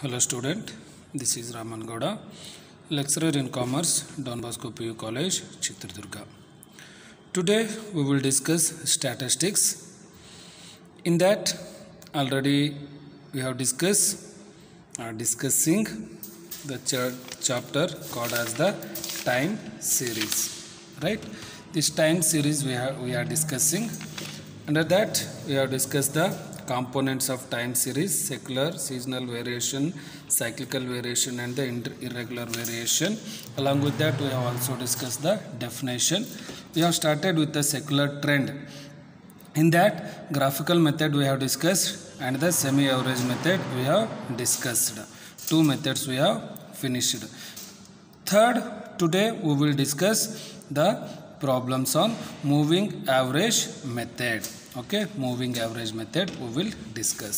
Hello student, this is Raman Gowda, lecturer in commerce, Don Bosco PU College, Chitradurga. Today we will discuss statistics. In that already we have discussing the chapter called as the time series, right? This time series we are discussing. Under that we have discussed the components of time series: secular, seasonal variation, cyclical variation, and the irregular variation. Along with that we have also discussed the definition. We have started with the secular trend. In that, graphical method we have discussed and the semi-average method we have discussed. Two methods we have finished. Third, today we will discuss the problems on moving average method. Okay, moving average method we will discuss.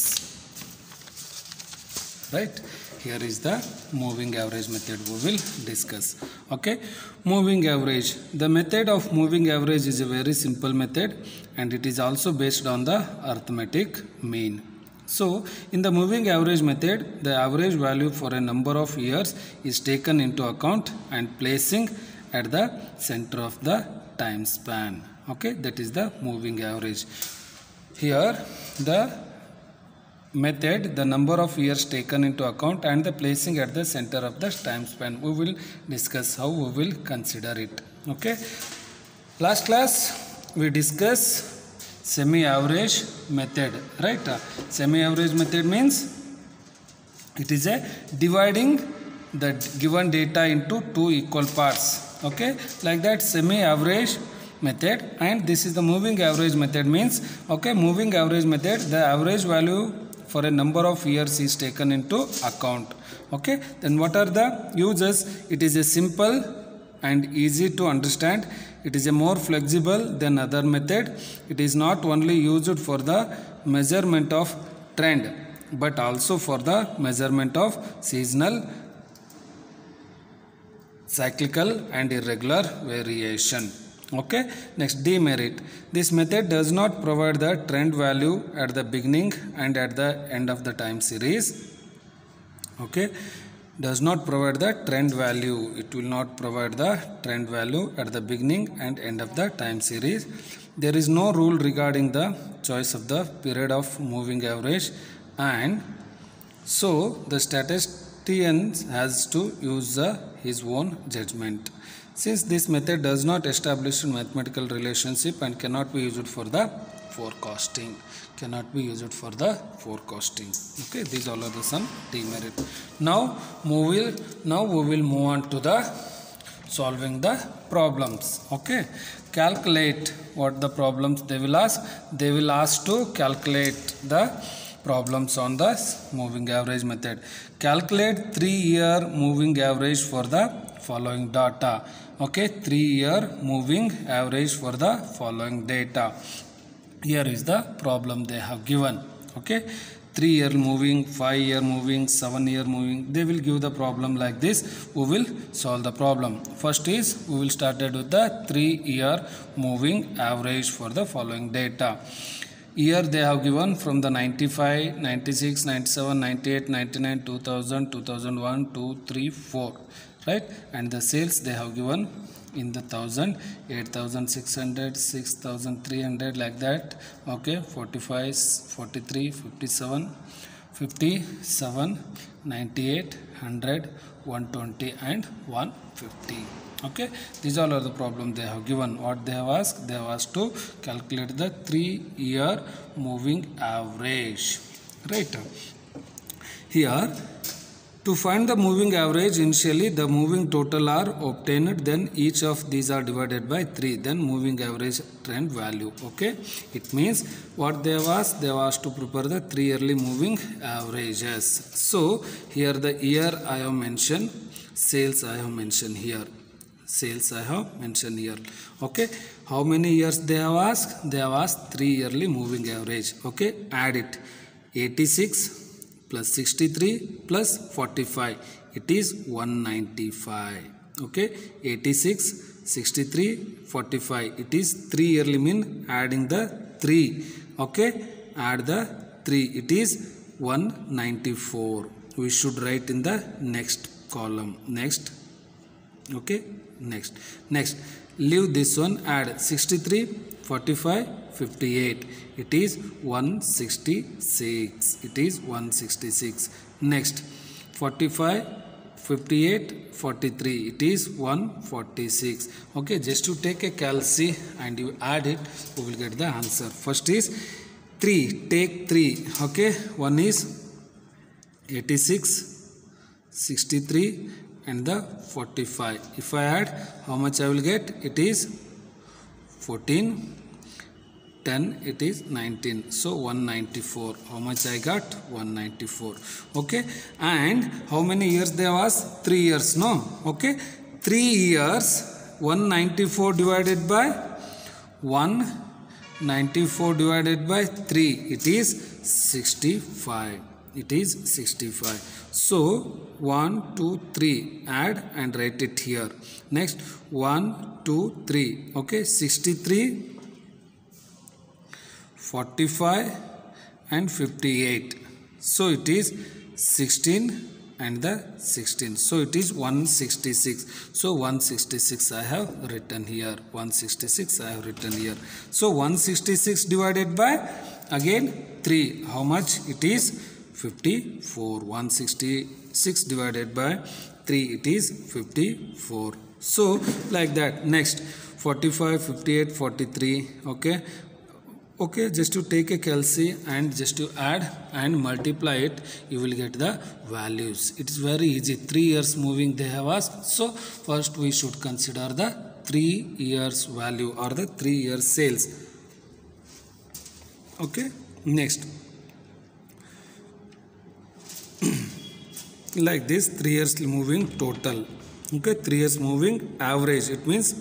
Right, here is the moving average method we will discuss. Okay, moving average. The method of moving average is a very simple method and it is also based on the arithmetic mean. So, in the moving average method, the average value for a number of years is taken into account and placing at the center of the time span. Okay, that is the moving average. Here, the method, the number of years taken into account and the placing at the center of the time span. We will discuss how we will consider it. Okay, last class we discussed semi-average method, right? Semi-average method means it is a dividing the given data into two equal parts. Okay, like that semi-average method, and this is the moving average method means, okay, moving average method, the average value for a number of years is taken into account. Okay, then what are the uses? It is a simple and easy to understand. It is a more flexible than other method. It is not only used for the measurement of trend but also for the measurement of seasonal, cyclical and irregular variation. Okay, next, demerit. This method does not provide the trend value at the beginning and at the end of the time series. Okay, does not provide the trend value. It will not provide the trend value at the beginning and end of the time series. There is no rule regarding the choice of the period of moving average, and so the statistician has to use his own judgment. Since this method does not establish a mathematical relationship and cannot be used for the forecasting. Okay, these all are the some demerit. Now we will move on to the solving the problems. Okay, calculate what the problems they will ask. They will ask to calculate the problems on the moving average method. Calculate 3-year moving average for the following data. Okay, 3-year moving average for the following data. Here is the problem they have given. Okay, 3-year moving, 5-year moving, 7-year moving. They will give the problem like this. We will solve the problem. First is we will start with the 3-year moving average for the following data. Year they have given from the 95, 96, 97, 98, 99, 2000, 2001, 2, 3, 4. Right, and the sales they have given in the 1000, 8600, 6300, like that. Okay, 45, 43, 57, 57, 98, 100, 120 and 150. Okay, these all are the problems they have given. What they have asked? They have asked to calculate the 3-year moving average. Right, here to find the moving average, initially the moving total are obtained, then each of these are divided by 3, then moving average trend value. Okay, it means what they have asked? They have asked to prepare the 3-yearly moving averages. So here the year I have mentioned, sales I have mentioned here. Okay, how many years they have asked? They have asked 3-yearly moving average. Okay, add it. 86 plus 63 plus 45, it is 195. Okay, 86, 63, 45, it is 3-yearly mean adding the 3. Okay, add the 3, it is 194. we should write in the next column. Next. Okay, next. Leave this one, add 63, 45, 58. It is 166. It is 166. Next, 45, 58, 43. It is 146. Okay, just to take a calci and you add it, we will get the answer. First is 3. Take 3. Okay, one is 86, 63 and the 45. If I add, how much I will get? It is 14, 10, it is 19. So 194. How much I got? 194. Okay. And how many years there was? 3 years. No. Okay. 3 years. 194 divided by 194 divided by 3. It is 65. It is 65. So 1, 2, 3. Add and write it here. Next 1, 2, 3. Okay. 63. 45 and 58. So it is 16 and the 16. So it is 166. So 166 I have written here. 166 I have written here. So 166 divided by again 3. How much? It is 54. 166 divided by 3. It is 54. So like that. Next 45, 58, 43. Okay. Okay, just to take a calci and just to add and multiply it, you will get the values. It is very easy. 3 years moving they have asked. So first we should consider the 3 years value or the 3 years sales. Okay, next. Like this, 3 years moving total. Okay, 3 years moving average. It means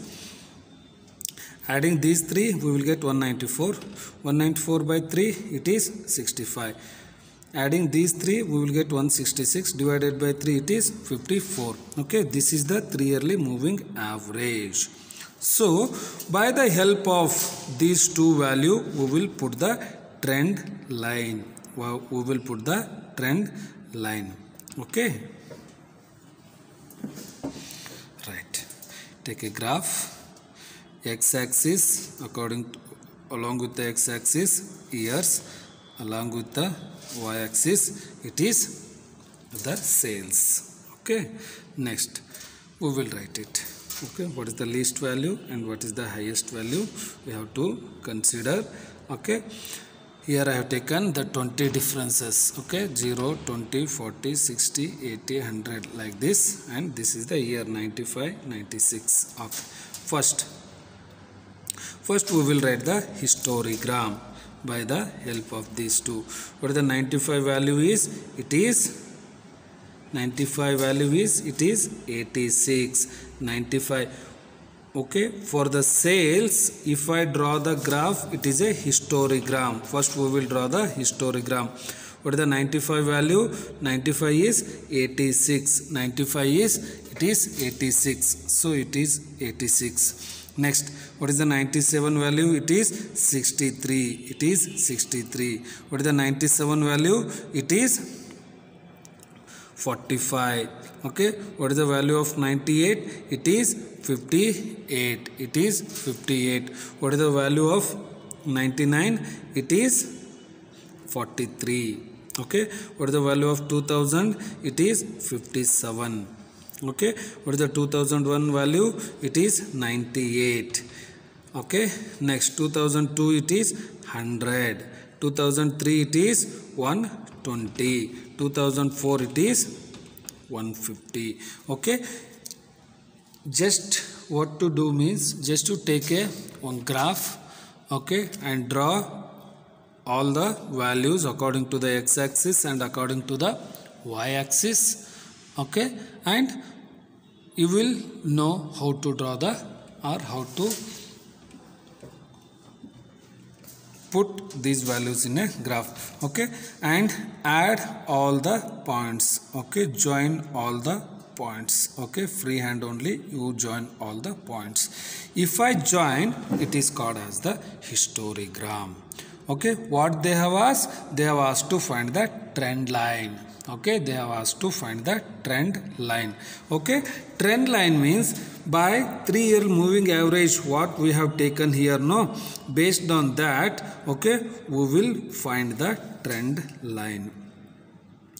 adding these 3, we will get 194. 194 by 3, it is 65. Adding these 3, we will get 166. Divided by 3, it is 54. Okay, this is the 3 yearly moving average. So, by the help of these two values, we will put the trend line. We will put the trend line. Okay. Right. Take a graph. X-axis along with the x-axis years, along with the y-axis it is the sales. Okay, next we will write it. Okay, what is the least value and what is the highest value we have to consider. Okay, here I have taken the 20 differences. Okay, 0, 20, 40, 60, 80, 100 like this, and this is the year 95, 96 of First we will write the histogram by the help of these two. What is the 95 value is? It is 95 value is, it is 86. 95. Okay, for the sales, if I draw the graph, it is a histogram. First we will draw the histogram. What is the 95 value? 95 is 86. 95 is, it is 86. So it is 86. Next, what is the 97 value? It is 63. It is 63. What is the 97 value? It is 45. Okay. What is the value of 98? It is 58. It is 58. What is the value of 99? It is 43. Okay. What is the value of 2000? It is 57. Okay, what is the 2001 value? It is 98. Okay, next 2002 it is 100. 2003 it is 120. 2004 it is 150. Okay, just what to do means just to take one graph, okay, and draw all the values according to the x-axis and according to the y-axis. Okay, and you will know how to draw how to put these values in a graph. Okay, and add all the points. Okay, join all the points. Okay, freehand only you join all the points. If I join, it is called as the histogram. Okay, what they have asked? They have asked to find the trend line. Okay, they have asked to find the trend line. Okay, trend line means by 3-year moving average what we have taken here, no, based on that, okay, we will find the trend line.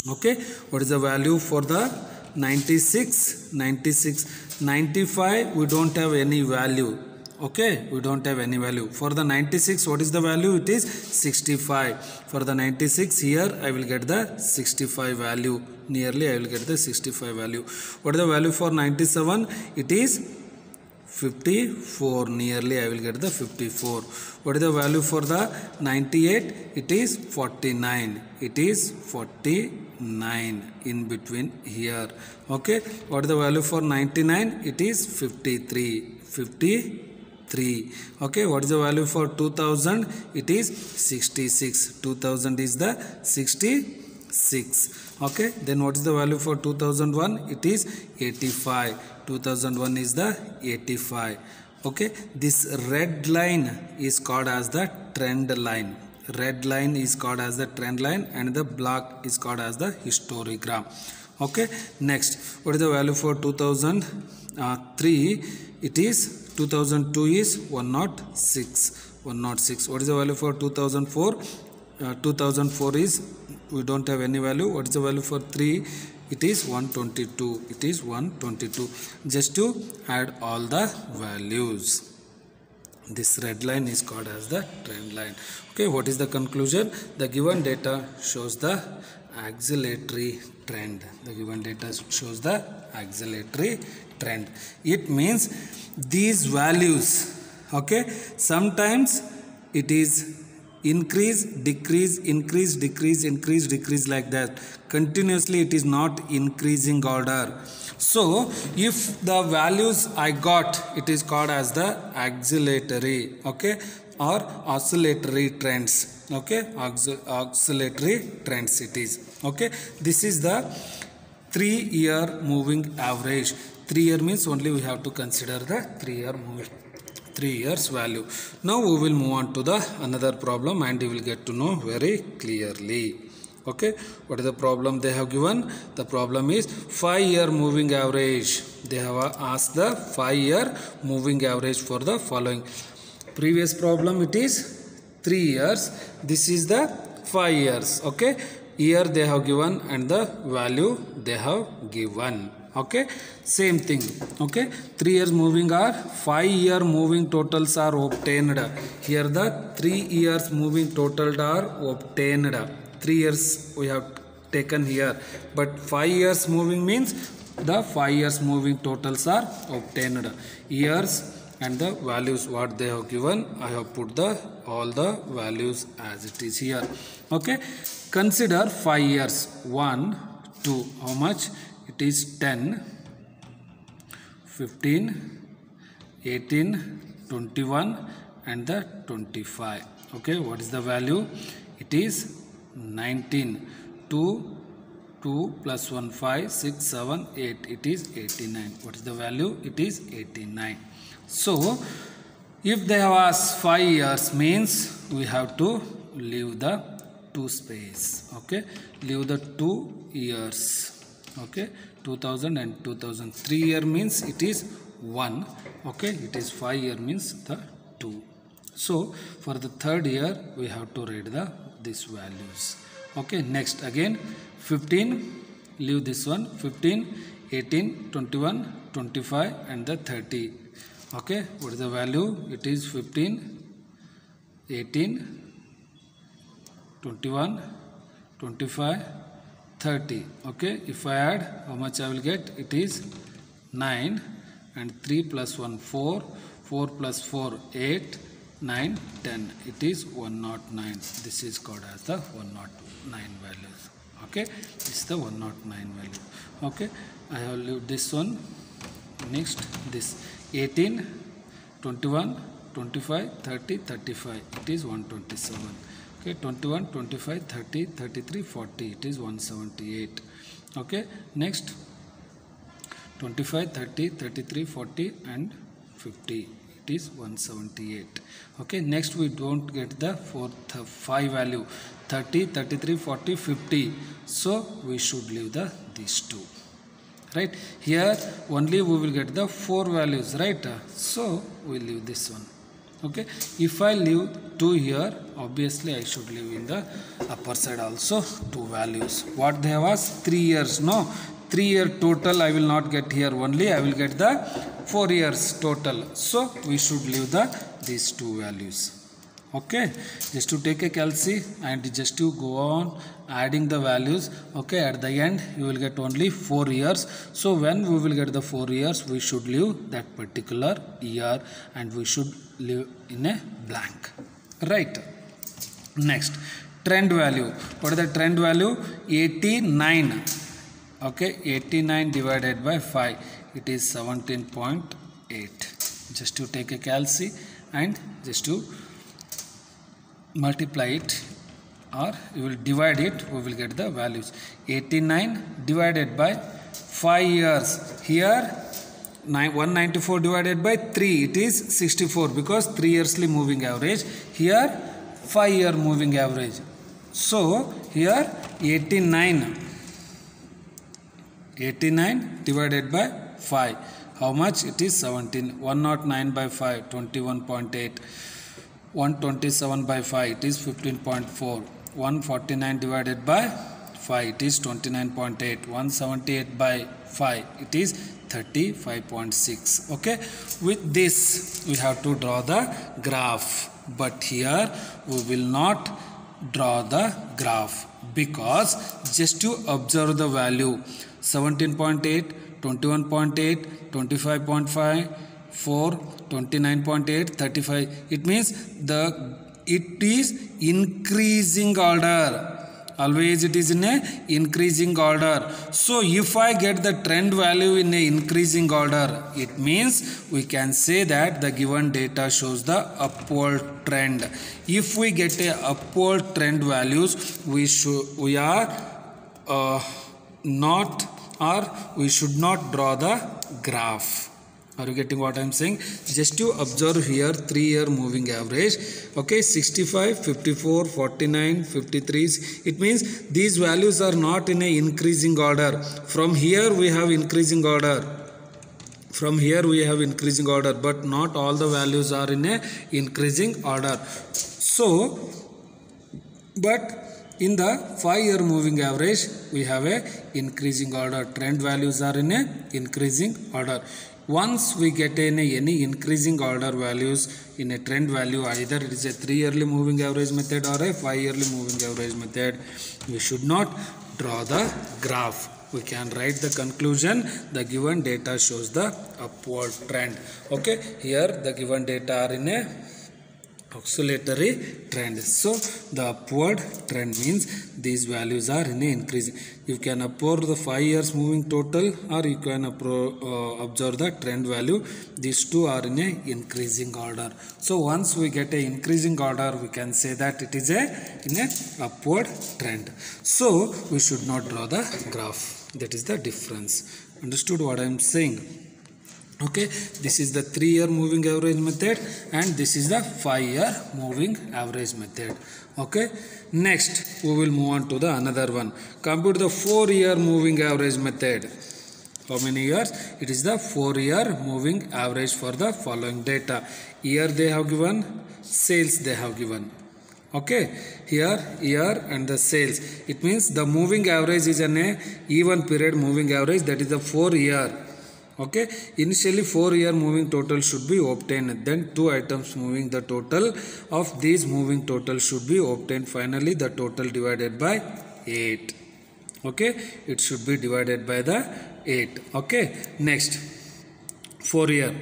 Okay, what is the value for the 96, 95 we don't have any value. Okay, we don't have any value. For the 96, what is the value? It is 65. For the 96 here I will get the 65 value. Nearly I will get the 65 value. What is the value for 97? It is 54. Nearly I will get the 54. What is the value for the 98? It is 49. It is 49 in between here. Okay, what is the value for 99? It is 53. 53. Okay, what is the value for 2000? It is 66. 2000 is the 66. Okay, then what is the value for 2001? It is 85. 2001 is the 85. Okay, this red line is called as the trend line. Red line is called as the trend line and the black is called as the histogram. Okay, next, what is the value for 2003? It is 2002 is 106. 106. What is the value for 2004? 2004 is, we don't have any value. What is the value for 3? It is 122. It is 122. Just to add all the values. This red line is called as the trend line. Okay, what is the conclusion? The given data shows the oscillatory trend. The given data shows the oscillatory trend. It means these values, okay, sometimes it is increase, decrease, increase, decrease, increase, decrease, like that. Continuously it is not increasing order. So if the values I got, it is called as the oscillatory, okay, or oscillatory trends. Okay, oscillatory trends it is. Okay, this is the 3-year moving average. 3 year means only we have to consider the 3-year moving, 3 years value. Now we will move on to the another problem and you will get to know very clearly. Okay, what is the problem they have given? The problem is 5-year moving average. They have asked the 5-year moving average for the following. Previous problem it is 3 years. This is the 5 years. Okay, year they have given and the value they have given. Okay, same thing. Okay, 3 years moving are 5-year moving totals are obtained. Here the 3 years moving total are obtained. 3 years we have taken here, but 5 years moving means the 5 years moving totals are obtained. Years and the values what they have given, I have put the all the values as it is here. Okay, consider 5 years. 1, 2, how much? It is 10, 15, 18, 21 and the 25. Okay, what is the value? It is 19. 2 plus 1, 5, 6, 7, 8. It is 89. What is the value? It is 89. So, if they have asked 5 years means we have to leave the 2 space. Okay, leave the 2 years. Okay, 2000 and 2000. 3 year means it is 1. Okay, it is 5 year means the 2. So for the 3rd year we have to write the these values. Okay, next again 15, leave this one, 15, 18, 21, 25 and the 30. Okay, what is the value? It is 15, 18, 21, 25, 30. Okay, if I add, how much I will get? It is 9 and 3 plus 1, 4, 4 plus 4, 8, 9, 10. It is 109. This is called as the 109 values. Okay, this is the 109 value. Okay, I have left this one. Next, this 18, 21, 25, 30, 35. It is 127. Okay, 21, 25, 30, 33, 40. It is 178. Okay, next 25, 30, 33, 40 and 50. it is 178. Okay, next we don't get the 5 value 30, 33, 40, 50, so we should leave these two, right? Here only we will get the 4 values, right? So we leave this one. Okay, if I leave 2 here, obviously I should leave in the upper side also 2 values. What they have asked? 3 years. No, 3 year total I will not get here, only I will get the 4 years total. So we should leave these 2 values. Okay, just to take a calci and just to go on adding the values. Okay, at the end you will get only 4 years. So when we will get the 4 years, we should leave that particular year and we should leave in a blank, right? Next, trend value. What is the trend value? 89. Okay, 89 divided by 5, it is 17.8. Just to take a calci and just to multiply it, or you will divide it, we will get the values. 89 divided by 5 years. Here 194 divided by 3, it is 64, because 3 yearsly moving average. Here 5 year moving average. So here 89 divided by 5, how much? It is 17. 109 by 5, 21.8. 127 by 5, it is 15.4. 149 divided by 5, it is 29.8. 178 by 5, it is 35.6. Okay, with this we have to draw the graph, but here we will not draw the graph, because just to observe the value 17.8, 21.8, 25.5, 4, 29.8, 35. It means it is increasing order. Always it is in a increasing order. So if I get the trend value in a increasing order, it means we can say that the given data shows the upward trend. If we get a upward trend values, we should not draw the graph. Are you getting what I am saying? Just to observe here 3 year moving average. Okay, 65, 54, 49, 53. It means these values are not in a increasing order. From here we have increasing order. From here we have increasing order, but not all the values are in a increasing order. So, but in the 5 year moving average, we have a increasing order. Trend values are in a increasing order. Once we get any increasing order values in a trend value, either it is a 3 yearly moving average method or a 5 yearly moving average method, we should not draw the graph. We can write the conclusion. The given data shows the upward trend. Okay, here the given data are in a oscillatory trend. So the upward trend means these values are in a increasing. You can observe the 5 years moving total, or you can observe the trend value. These two are in a increasing order. So once we get a increasing order, we can say that it is in a upward trend. So we should not draw the graph. That is the difference. Understood what I am saying? Okay, this is the 3 year moving average method and this is the 5 year moving average method. Okay, next we will move on to the another one. Compute the 4 year moving average method. How many years? It is the 4 year moving average for the following data. Year they have given, sales they have given. Okay, here year and the sales. It means the moving average is an even period moving average, that is the 4 year. Okay, initially 4 year moving total should be obtained, then 2 items moving the total of these moving total should be obtained. Finally the total divided by 8. Okay, it should be divided by the 8. Okay, next 4 year.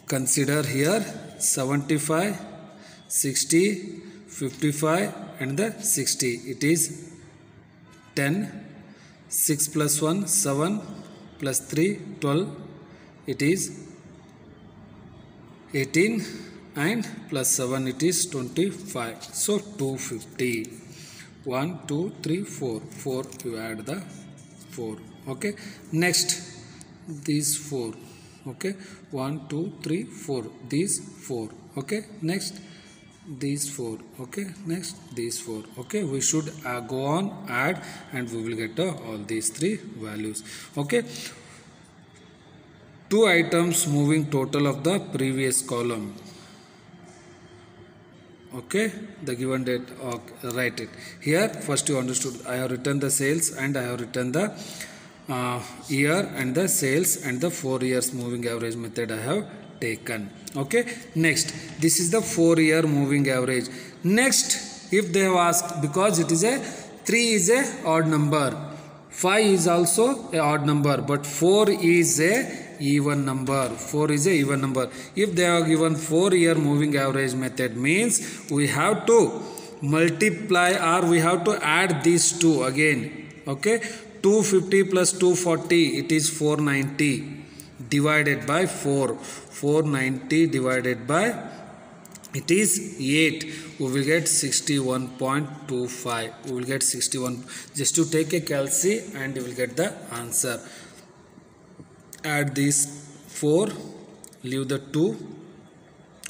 Consider here 75, 60, 55 and the 60. It is 10, 6 plus 1, 7 plus 3, 12. It is 18 and plus 7 it is 25. So 250. 1, 2, 3, 4. 4 you add the 4. Okay. Next these 4. Okay, 1 2 3 4, these 4. Okay, next these 4. Okay, next these 4. Okay, we should go on add and we will get all these 3 values. Okay, 2 items moving total of the previous column. Okay, the given date, write it here. First you understood, I have written the sales and I have written the year and the sales and the 4 years moving average method I have taken. Okay, next this is the 4-year moving average. Next, if they have asked, because it is a 3 is a odd number, 5 is also a odd number, but 4 is a even number. 4 is a even number. If they are given 4-year moving average method, means we have to multiply or we have to add these two again. Okay, 250 plus 240, it is 490 divided by 4. 490 divided by, it is 8. We will get 61.25. We will get 61. Just to take a calci and you will get the answer. Add these 4, leave the 2.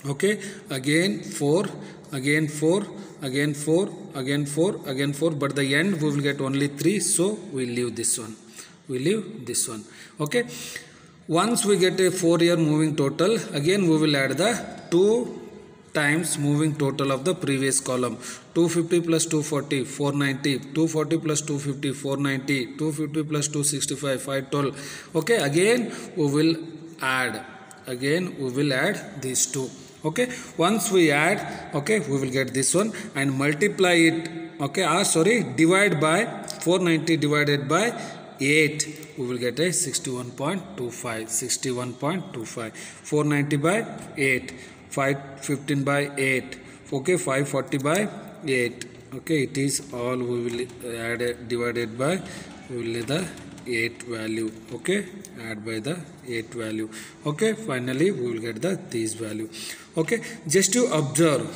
Okay, again 4, again 4, again 4, again 4, again 4, but the end we will get only 3, so we leave this one. We leave this one. Okay, once we get a 4-year moving total, again we will add the 2 times moving total of the previous column. 250 plus 240, 490. 240 plus 250, 490. 250 plus 265, 512. Okay, again we will add. Again we will add these two. Okay, once we add, okay, we will get this one and multiply it. Okay, divide by 490 divided by 8. We will get a 61.25. 61.25. 490 by 8. 515 by 8. Okay, 540 by 8. Okay, it is all we will add divided by, we will the 8 value. Okay, add by the 8 value. Okay, finally we will get the this value. Okay, just to observe,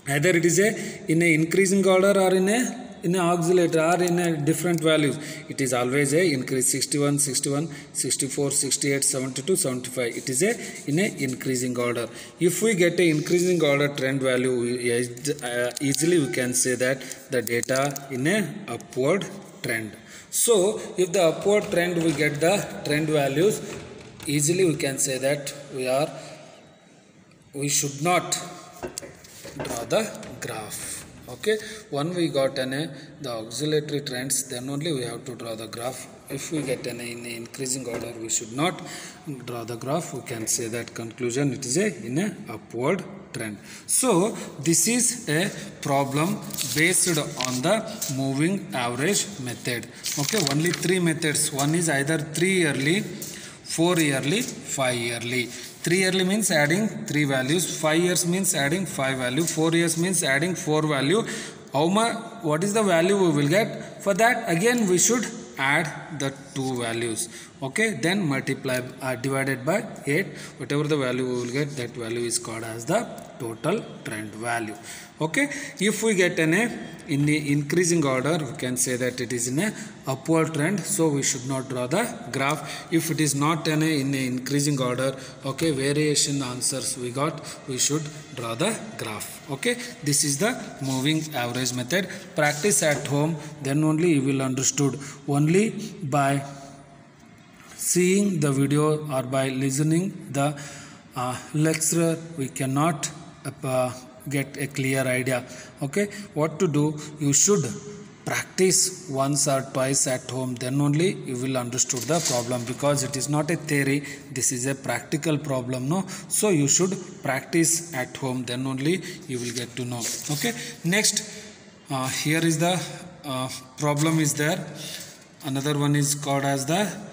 either it is a in a increasing order or in a auxiliary or in a different values. It is always a increase. 61, 61, 64, 68, 72, 75. It is a in a increasing order. If we get a increasing order trend value, easily we can say that the data in a upward trend. So if the upward trend we get the trend values, easily we can say that we should not draw the graph. Okay, when we got the auxiliary trends, then only we have to draw the graph. If we get in increasing order, we should not draw the graph. We can say that conclusion, it is in a upward trend. So this is a problem based on the moving average method. Okay, only 3 methods. One is either 3 yearly, 4 yearly, 5 yearly. 3 yearly means adding 3 values, 5 years means adding 5 value, 4 years means adding 4 value. What is the value we will get? For that again we should add the 2 values. Okay, then multiply divided by 8. Whatever the value we will get, that value is called as the total trend value. Okay, if we get in the increasing order, we can say that it is in a upward trend, so we should not draw the graph. If it is not in a increasing order, okay, variation answers we got, we should draw the graph. Okay, this is the moving average method. Practice at home, then only you will understood. Only by seeing the video or by listening the lecturer, we cannot get a clear idea. Okay, what to do? You should practice once or twice at home, then only you will understood the problem, because it is not a theory, this is a practical problem, no? So you should practice at home, then only you will get to know. Okay, next here is the problem is there. Another one is called as the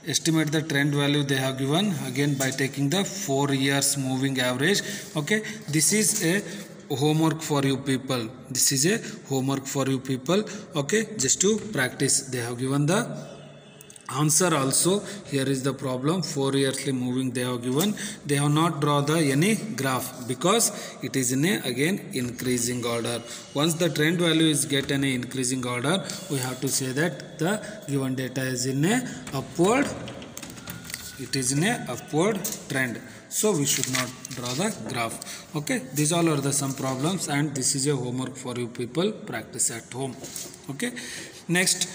estimate the trend value they have given, again by taking the 4 years moving average. Okay, this is a homework for you people. This is a homework for you people. Okay, just to practice. They have given the answer also. Here is the problem. 4 yearly moving they have given. They have not drawn the any graph because it is in a again increasing order. Once the trend value is get in a increasing order, we have to say that the given data is in a upward it is in a upward trend, so we should not draw the graph. Okay, these all are the some problems, and this is a homework for you people, practice at home. Okay, next,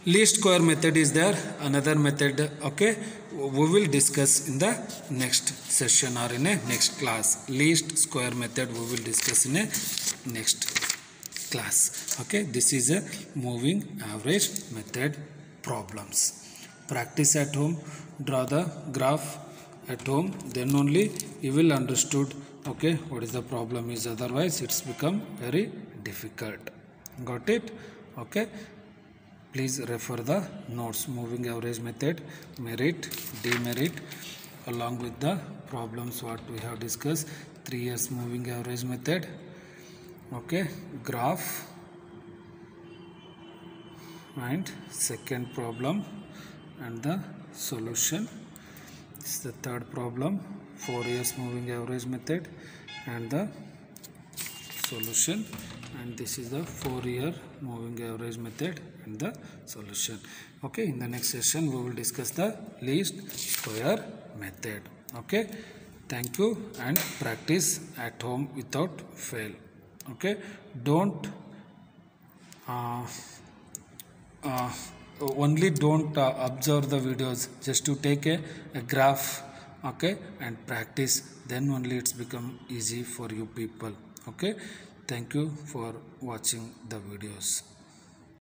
least square method is there, another method. Okay, we will discuss in the next session or in a next class. Least square method we will discuss in a next class. Okay, this is a moving average method problems. Practice at home, draw the graph at home, then only you will understood, okay, what is the problem is, otherwise it's become very difficult. Got it? Okay, please refer the notes. Moving average method, merit, demerit, along with the problems what we have discussed. 3 years moving average method. Okay, graph, and second problem and the solution. This is the third problem, 4 years moving average method and the solution, and this is the 4-year moving average method and the solution. Okay, in the next session we will discuss the least square method. Okay, thank you, and practice at home without fail. Okay, don't only don't observe the videos, just to take a graph, okay, and practice, then only it's become easy for you people. Okay, thank you for watching the videos.